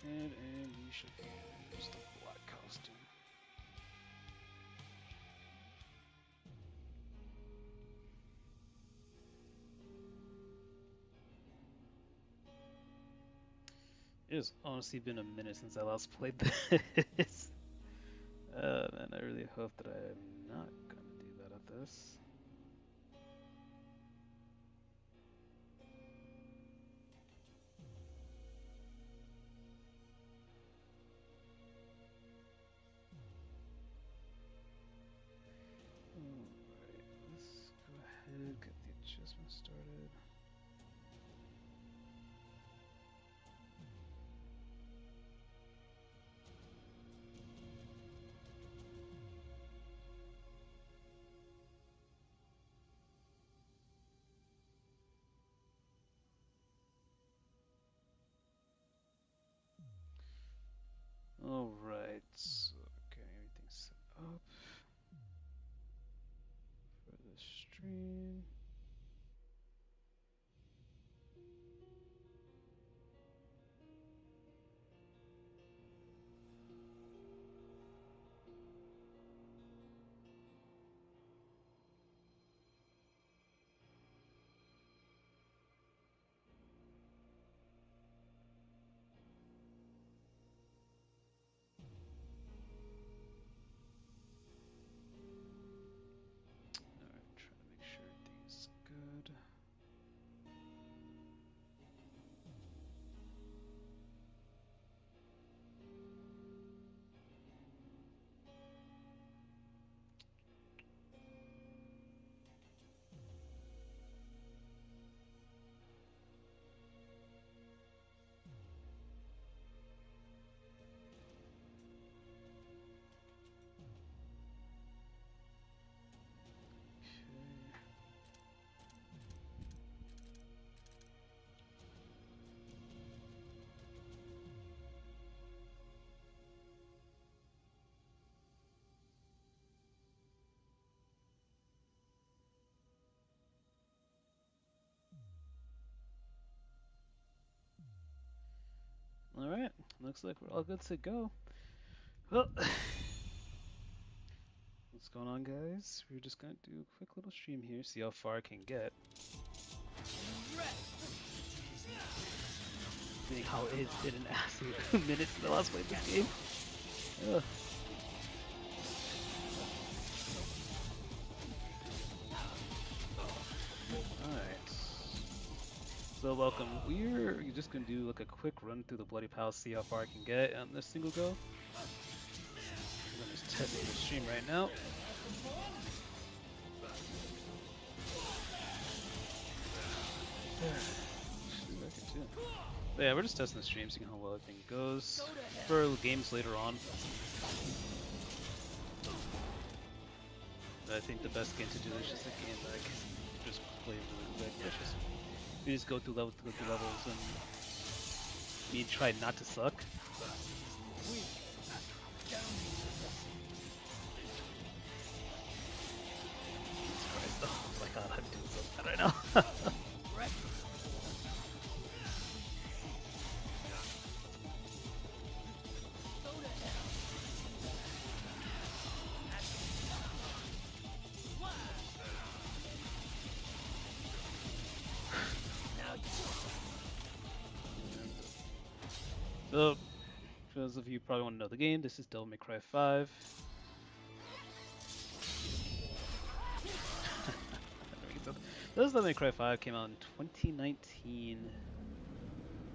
ahead and we should use the black costume. It has honestly been a minute since I last played this. Man, I really hope that I am not gonna do that at this. Alright, let's go ahead, get the adjustment started. Alright, so getting everything set up for the stream. Alright, trying to make sure everything's good. Okay. Alright, looks like we're all good to go. Well, what's going on, guys? We're just gonna do a quick little stream here, see how far I can get. Seeing how it's been an absolute minute since I last played this game. Ugh. Alright. So welcome. We're just gonna do like a quick run through the Bloody Palace, see how far I can get on this single go. I'm just testing the stream right now. But yeah, we're just testing the stream, seeing how well everything goes for games later on. But I think the best game to do is just a game that I can just play really quick. We just go through levels and me try not to suck. Jesus Christ, oh my god, I'm doing so bad right now. So, for those of you who probably want to know the game, this is Devil May Cry 5. This Devil May Cry 5 came out in 2019,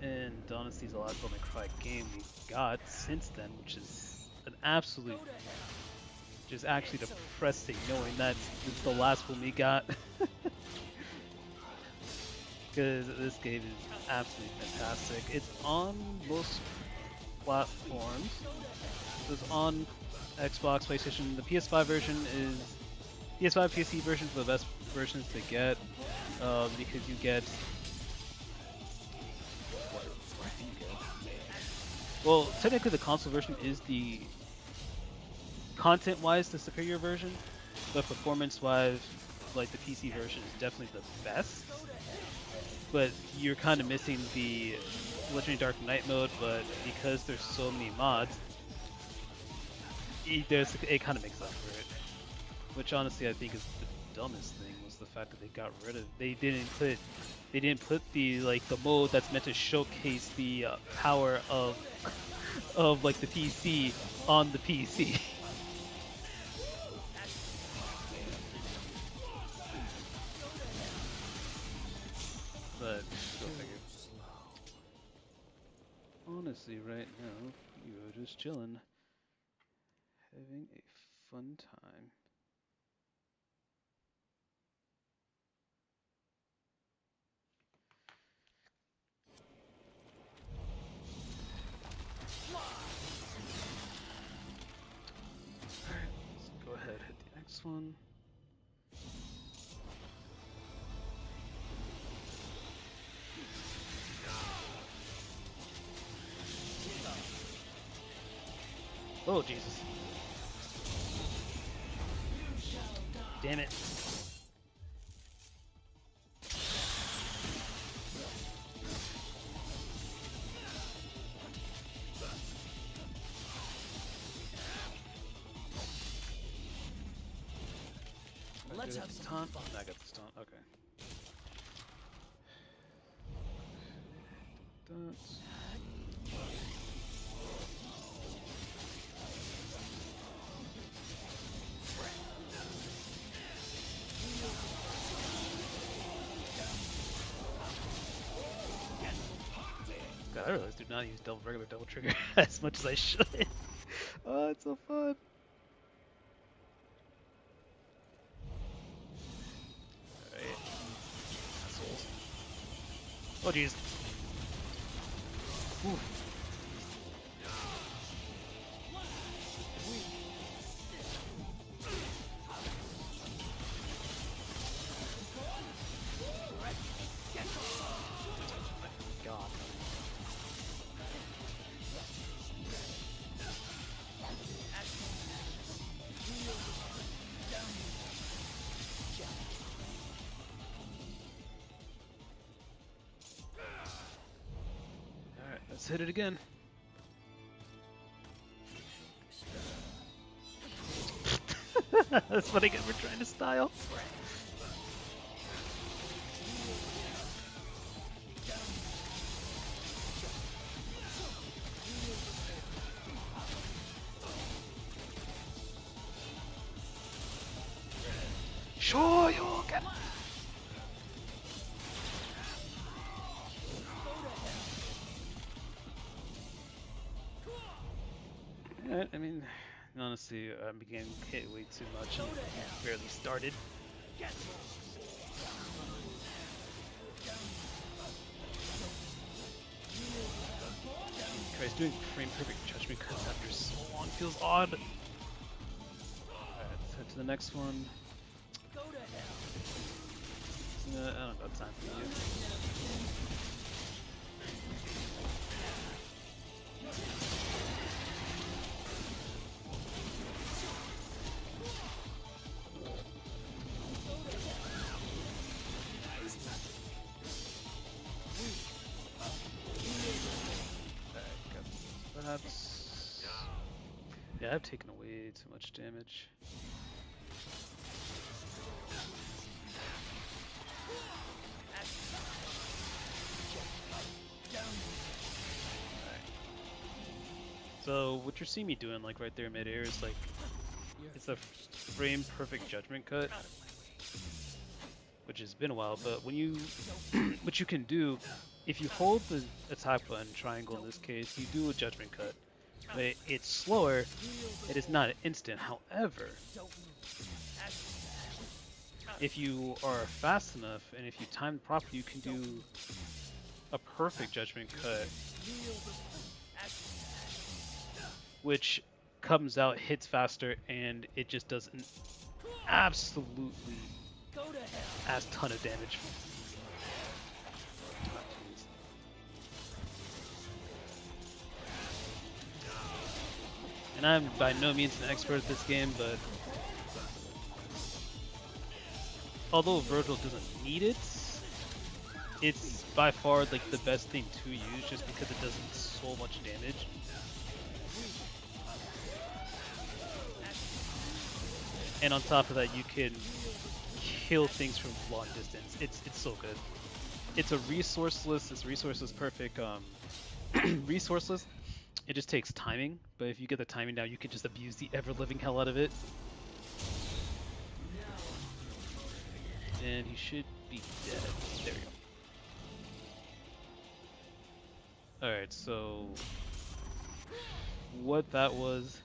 and honestly, the last Devil May Cry game we got since then, which is an absolute, just actually depressing knowing that it's the last one we got. Because this game is absolutely fantastic. It's on most platforms. It's on Xbox, PlayStation. The PS5 version is PS5, PC versions are the best versions to get because you get. Well, technically, the console version is the content-wise the superior version, but performance-wise, like the PC version is definitely the best. But you're kind of missing the Legendary Dark Knight mode, but because there's so many mods, it kind of makes up for it. Which honestly I think is the dumbest thing was the fact that they got rid of. They didn't put the mode that's meant to showcase the power of like the PC on the PC. But go figure. Honestly, right now you are just chilling, having a fun time. Alright, let's go ahead, hit the next one. Oh, Jesus. Damn it. Let's have some fun. I got this taunt. Okay. That's... God, I realize do not use regular double trigger as much as I should. Oh, it's so fun. Alright. Assholes. Oh jeez. Ooh. God. Alright, let's hit it again. That's what I get for trying to style. Sure, you can. Alright, I mean, honestly, I'm beginning to hit way too much and barely started. Christ, doing frame perfect judgment cuts after so long feels odd. Alright, let's head to the next one. I don't got time for you. Perhaps. Yeah, I've taken way too much damage. So what you're seeing me doing, like right there mid-air, is like it's a frame perfect judgment cut, which has been a while. But when you, what you can do, if you hold the attack button, triangle in this case, you do a judgment cut. But it's slower. It is not instant. However, if you are fast enough and if you time properly, you can do a perfect judgment cut, which comes out, hits faster, and it just does an absolutely ass ton of damage. And I'm by no means an expert at this game, but although Vergil doesn't need it, it's by far like the best thing to use just because it does so much damage. And on top of that, you can kill things from long distance. It's so good. It's a resourceless. It's resourceless perfect. Resourceless. It just takes timing, but if you get the timing down, you can just abuse the ever-living hell out of it. And he should be dead. There we go. Alright, so what that was,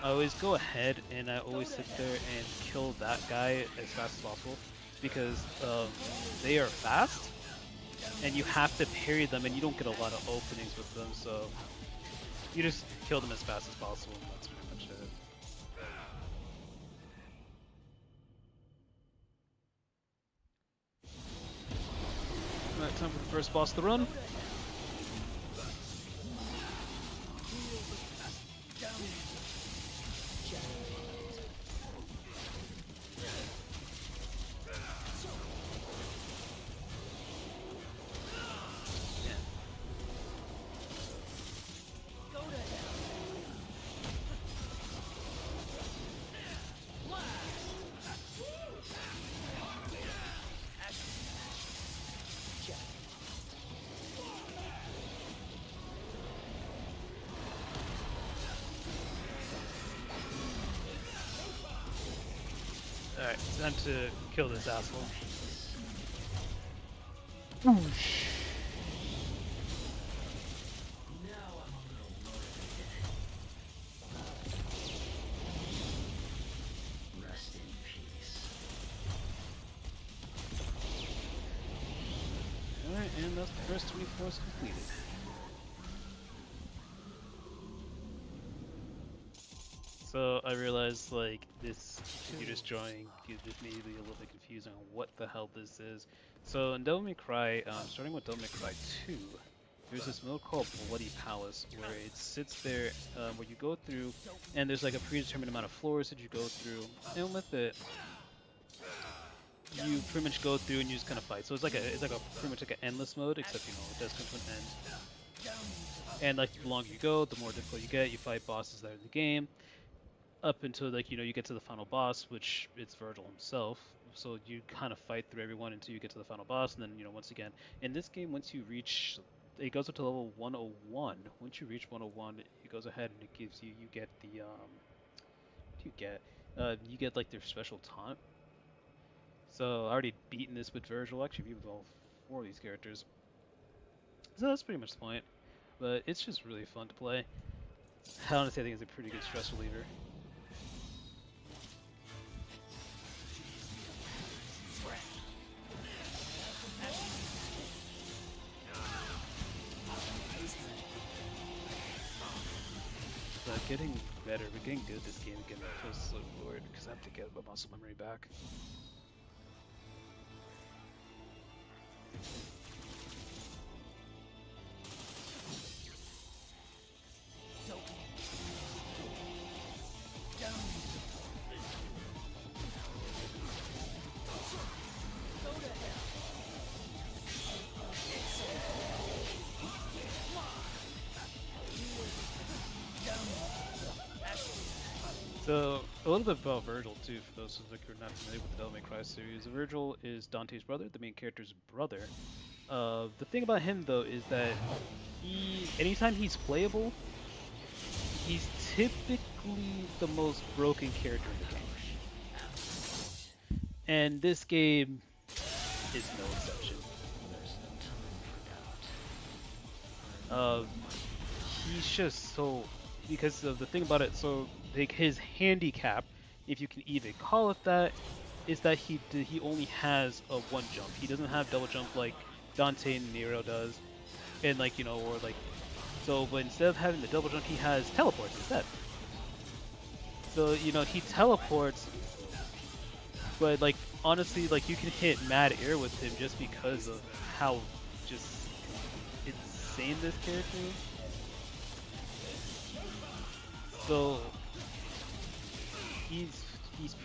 I always go ahead and I always sit there and kill that guy as fast as possible because they are fast and you have to parry them and you don't get a lot of openings with them, so you just kill them as fast as possible and that's pretty much it. Alright, time for the first boss to run. Alright, time to kill this asshole. Whoosh. Rest in peace. Alright, and that's the first 24 is completed. So I realized like this, if you're just joining, this may be a little bit confusing on what the hell this is. So in Devil May Cry, starting with Devil May Cry 2, there's this mode called Bloody Palace where it sits there, where you go through, and there's like a predetermined amount of floors that you go through, and with it, you pretty much go through and you just kind of fight. So it's like pretty much like an endless mode, except you know it does come to an end. And like the longer you go, the more difficult you get. You fight bosses that are in the game. Up until like you get to the final boss, which it's Virgil himself. So you kind of fight through everyone until you get to the final boss, and then once again in this game, once you reach, it goes up to level 101. Once you reach 101, it goes ahead and it gives you get the what do you get? You get like their special taunt. So I already beaten this with Virgil. Actually, beat with all 4 of these characters. So that's pretty much the point. But it's just really fun to play. Honestly, I think it's a pretty good stress reliever. Getting better, we're getting good at this game again. I feel so bored because I have to get my muscle memory back. So, a little bit about Vergil too, for those who are not familiar with the Devil May Cry series. Vergil is Dante's brother, the main character's brother. The thing about him though is that anytime he's playable, he's typically the most broken character in the game. And this game is no exception. He's just so, because of the thing about it, so like his handicap, if you can even call it that, is that he only has a 1 jump. He doesn't have double jump like Dante and Nero does, and like or like, so but instead of having the double jump, he has teleports instead. So he teleports, but like honestly, like you can hit mad air with him just because of how just insane this character is. So he's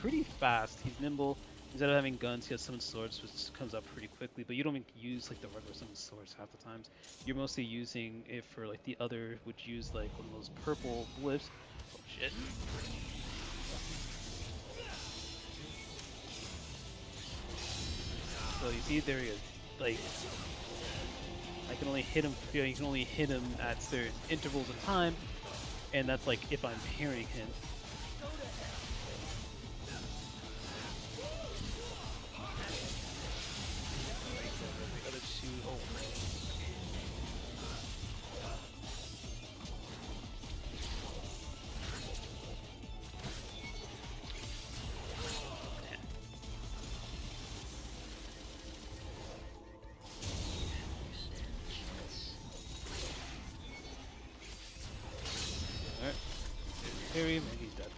pretty fast, he's nimble, Instead of having guns, he has summon swords, which comes up pretty quickly. But you don't even use like the regular summon swords half the times. You're mostly using it for like the other, which use like one of those purple blips. Oh shit! So you see, there he is. Like I can only hit him. You know, you can only hit him at certain intervals of time, and that's like if I'm parrying him. The other two, oh. Alright. Parry him and he's dead.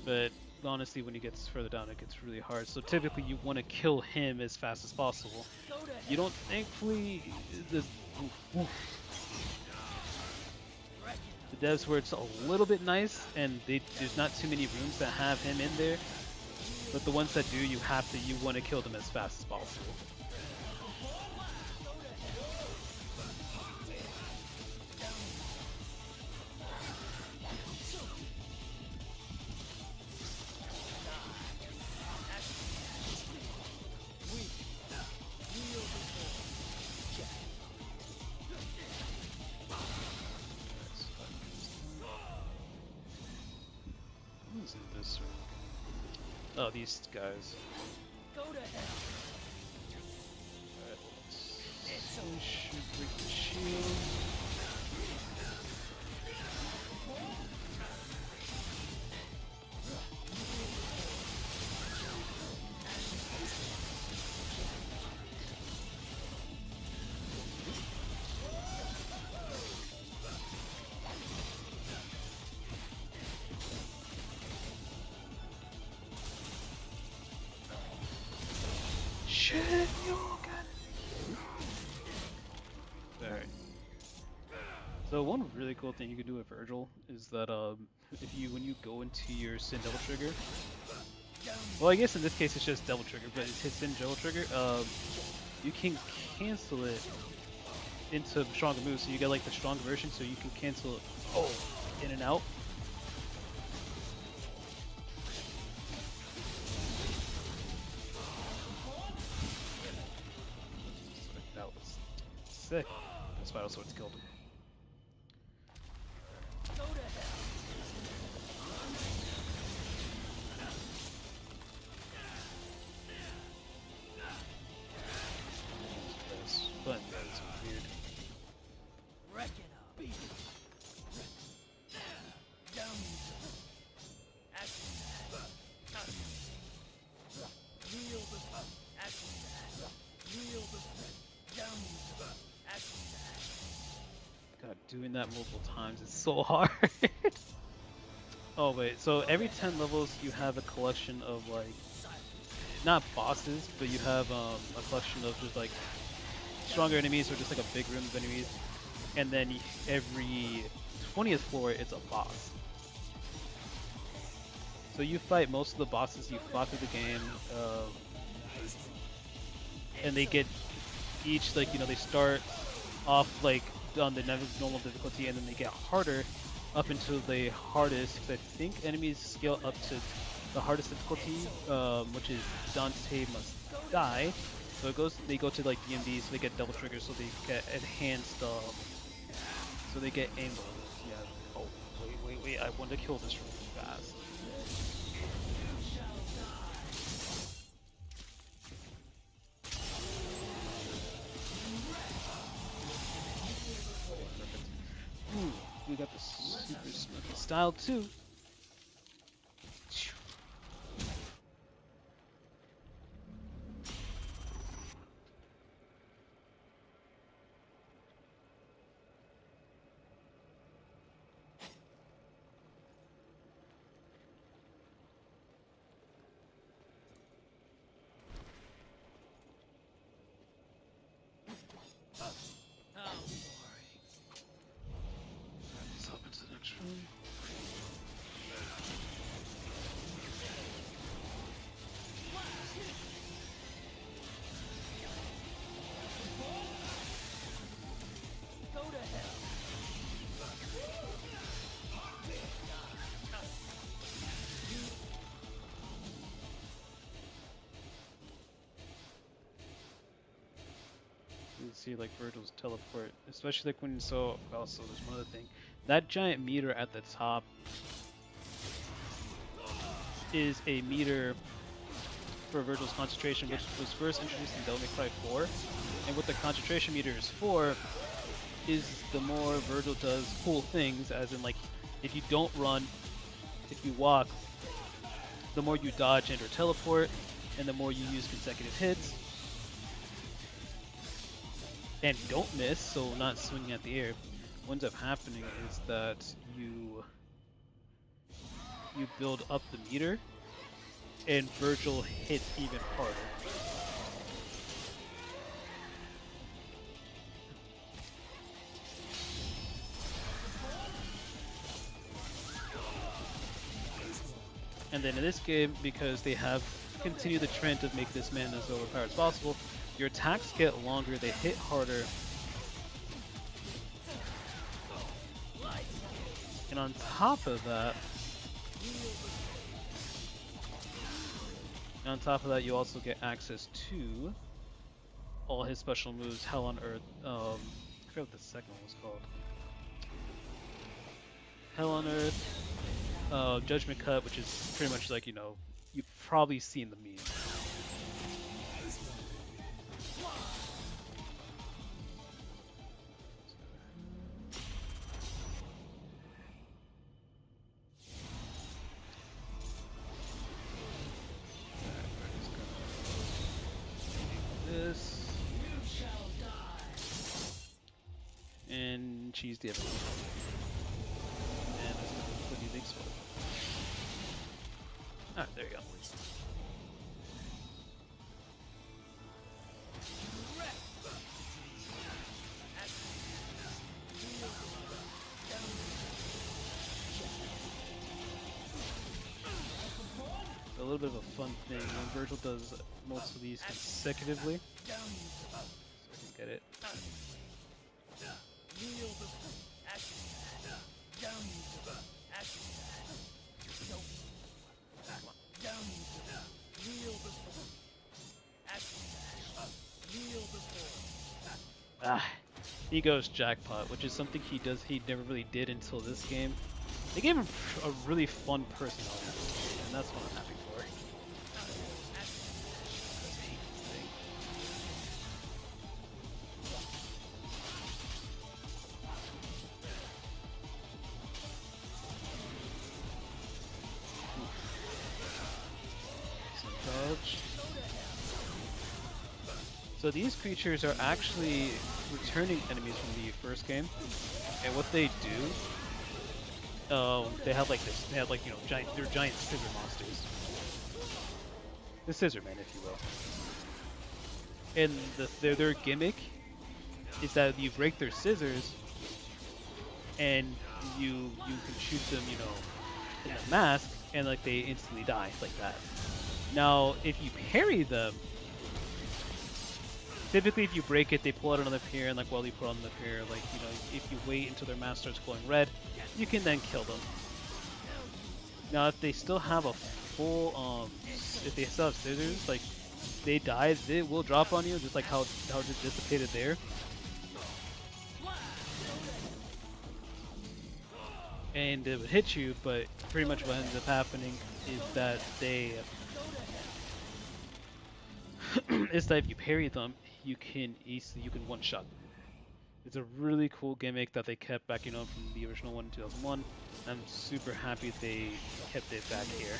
But honestly, when he gets further down, it gets really hard. So typically, you want to kill him as fast as possible. You don't, thankfully, this. Oof, oof. The devs where it's a little bit nice, and there's not too many rooms that have him in there. But the ones that do, you want to kill them as fast as possible. Who's in this room? Oh, these guys. Go to hell. Alright, let's should break the shield. Shit, you got it. Alright. So one really cool thing you can do with Vergil is that when you go into your Sin Double Trigger, well I guess in this case it's just Double Trigger, but it's his Sin Double Trigger, you can cancel it into stronger moves, so you get like the strong version, so you can cancel it in and out. That was sick. The Spiral Swords killed him. Go to hell. That's fun. That is weird. Wreck it up. Beat it. Down you go. Action that. Wield the action that. Wield the down you go. Action that. God, doing that multiple times is so hard. Oh wait, so every 10 levels you have a collection of like, not bosses, but you have a collection of just like stronger enemies or just like a big room of enemies. And then every 20th floor it's a boss. So you fight most of the bosses you fought through the game, and they get each, like, you know, they start off like on the normal difficulty, and then they get harder up until the hardest, because I think enemies scale up to the hardest difficulty, which is Dante Must Die. So they go to like DMD, so they get double triggers, so they get enhanced, so they get aim bonus. Yeah. Oh, wait, I want to kill this really fast. Ooh, we got the super smoky style too. Let's hop into the next room. see like Virgil's teleport, especially like when so also there's one other thing. That giant meter at the top is a meter for Virgil's concentration, which was first introduced in Devil May Cry 4. And what the concentration meter is for is the more Virgil does cool things, as in like if you don't run, if you walk, the more you dodge and or teleport, and the more you use consecutive hits. And don't miss, so not swinging at the air. What ends up happening is that you build up the meter, and Virgil hits even harder. And then in this game, because they have continued the trend of make this man as overpowered as possible, your attacks get longer, they hit harder. And on top of that, you also get access to all his special moves. Hell on Earth. I forget what the second one was called. Hell on Earth. Judgment Cut, which is pretty much like, you know, you've probably seen the meme. This and cheese the other one. And let's put the big sword. Ah, there you go. A little bit of a fun thing when Virgil does most of these consecutively. So I can get it. Ah, he goes jackpot, which is something he never really did until this game. They gave him a really fun personality, and that's what I'm happy for. Some dodge. So these creatures are actually returning enemies from the first game, and what they do, they have like this. They have like, you know, they're giant scissor monsters, the scissor men, if you will. And their gimmick is that you break their scissors, and you can shoot them, you know, in the mask, and like they instantly die like that. Now, if you parry them. Typically, if you break it, they pull out another pair, and like while you pull out another pair, like, you know, if you wait until their mask starts glowing red, you can then kill them. Now, if they still have a full, if they still have scissors, like, they die, they will drop on you, just like how they're dissipated there. And it would hit you, but pretty much what ends up happening is that they, is that if you parry them, you can one-shot them. It's a really cool gimmick that they kept back, you know, from the original one in 2001. I'm super happy they kept it back here.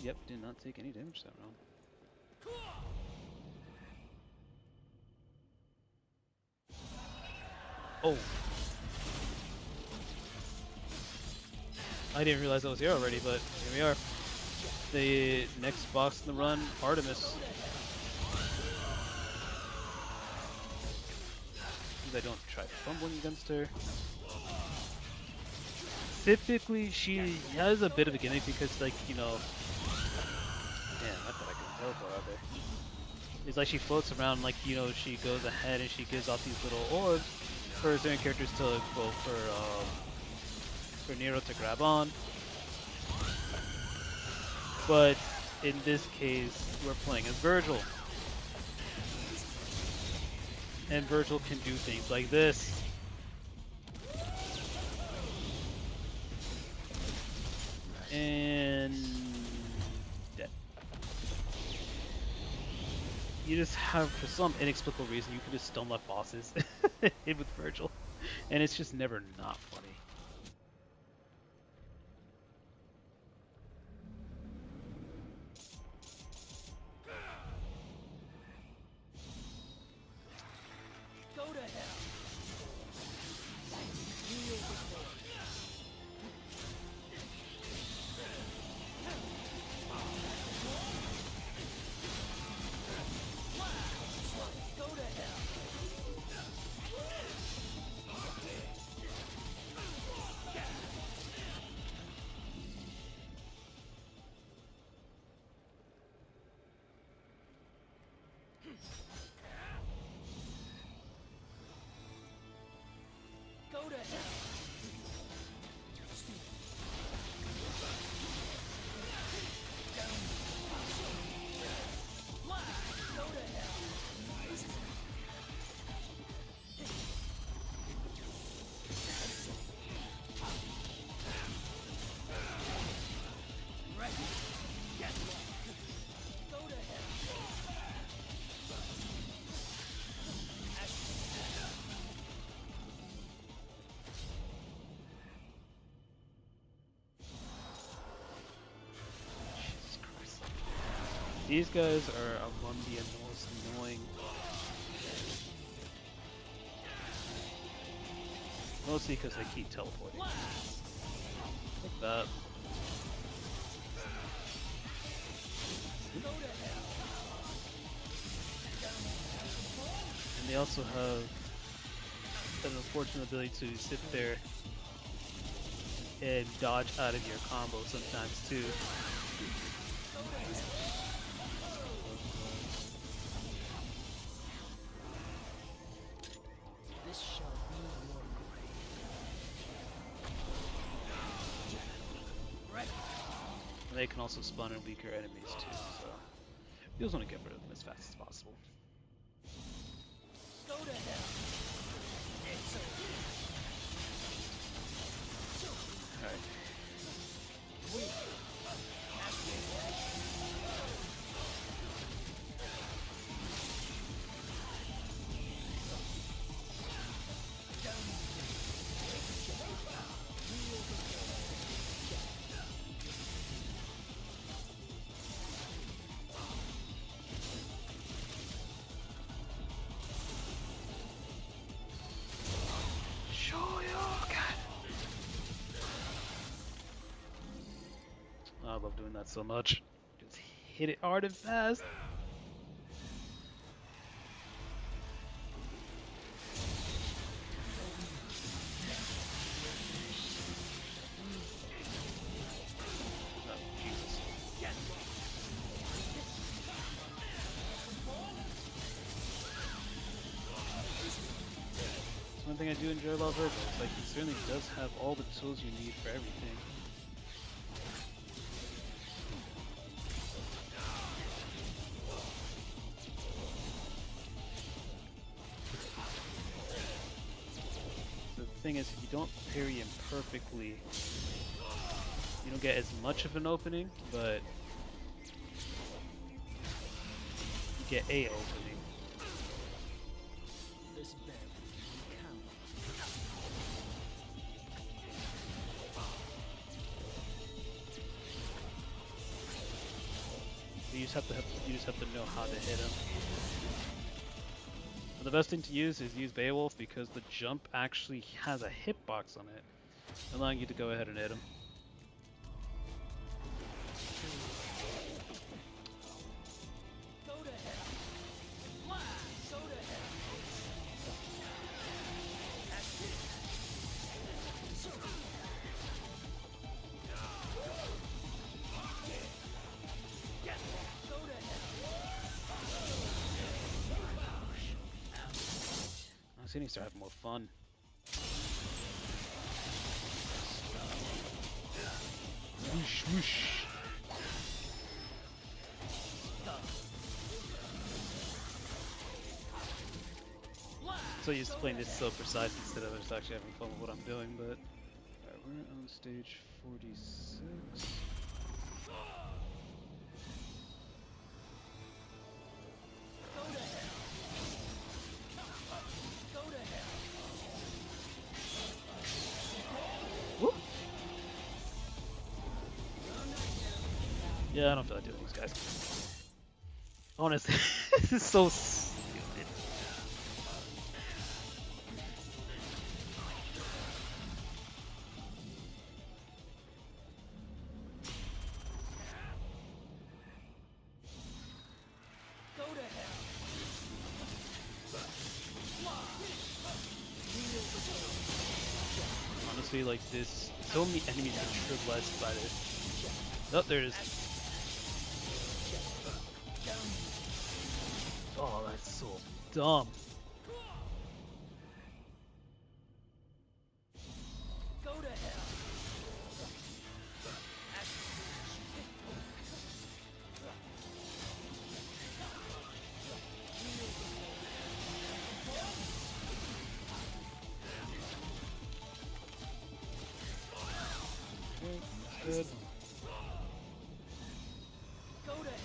yep, did not take any damage that round. Oh! I didn't realize that was here already, but here we are. The next boss in the run, Artemis. I don't try fumbling against her. Typically, she has a bit of a gimmick because, like, you know... Damn, I thought I could teleport out there. It's like she floats around, like, you know, she goes ahead and she gives off these little orbs for certain characters to, well, for Nero to grab on. But in this case, we're playing as Vergil. And Vergil can do things like this. And dead. You just have, for some inexplicable reason, you can just stun left bosses hit with Vergil. And it's just never not funny. Go to hell. Kneel before me. Go to hell. Go to hell. Go to hell. Right. Yes. Go to hell. Jesus Christ. These guys are among the most annoying. Mostly because they keep teleporting. Like that. And they also have an unfortunate ability to sit there and dodge out of your combo sometimes too. This shall be your grave. Right. And they can also spawn in weaker enemies too, so you just want to get rid of them as fast as possible. Go to hell. It's Alright. I love doing that so much. Just hit it hard and fast. Oh, Jesus. It's one thing I do enjoy about Vergil. It's like he certainly does have all the tools you need for everything. The thing is, if you don't parry him perfectly, you don't get as much of an opening, but you get a opening. this bed will count. you just have to know how to hit him. But the best thing to use is use Beowulf because the jump actually has a hitbox on it, allowing you to go ahead and hit him. Go to hell. Fly. Go to hell. Action. Yes. Go to hell. I was getting to have more fun. Whoosh, whoosh. So used to playing this so precise instead of just actually having fun with what I'm doing, but alright, we're on stage 46. Go to hell. Go to hell. Whoop. Yeah, I don't feel like doing these guys. Honestly, this is so stupid. Go to hell. Honestly, like this, so many enemies are trivialized by this. Oh, there it is. Oh, that's so dumb. Go to hell. Okay, that's good. Go to hell.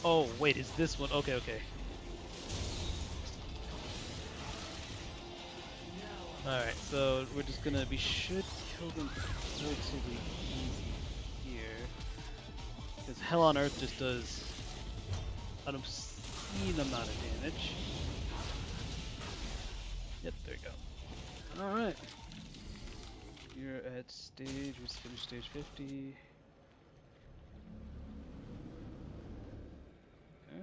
Oh, wait, is this one? Okay, okay. Alright, so we're just gonna, we should kill them relatively easy here. Because Hell on Earth just does an obscene amount of damage. Yep, there you go. Alright. You're at stage, we just finished stage 50. Okay,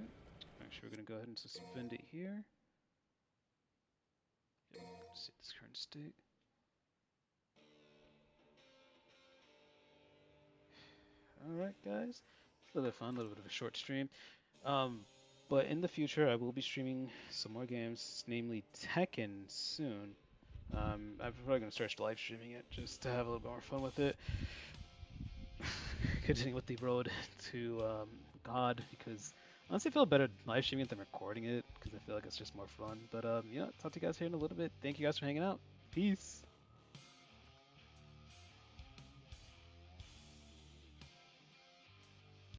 actually we're gonna go ahead and suspend it here. Yep, see this current state. Alright guys, a little bit of fun, a little bit of a short stream. But in the future I will be streaming some more games, namely Tekken soon. I'm probably going to start live streaming it just to have a little bit more fun with it. Continuing with the road to God, because honestly I feel better live streaming it than recording it, because I feel like it's just more fun. But yeah, talk to you guys here in a little bit. Thank you guys for hanging out. Peace.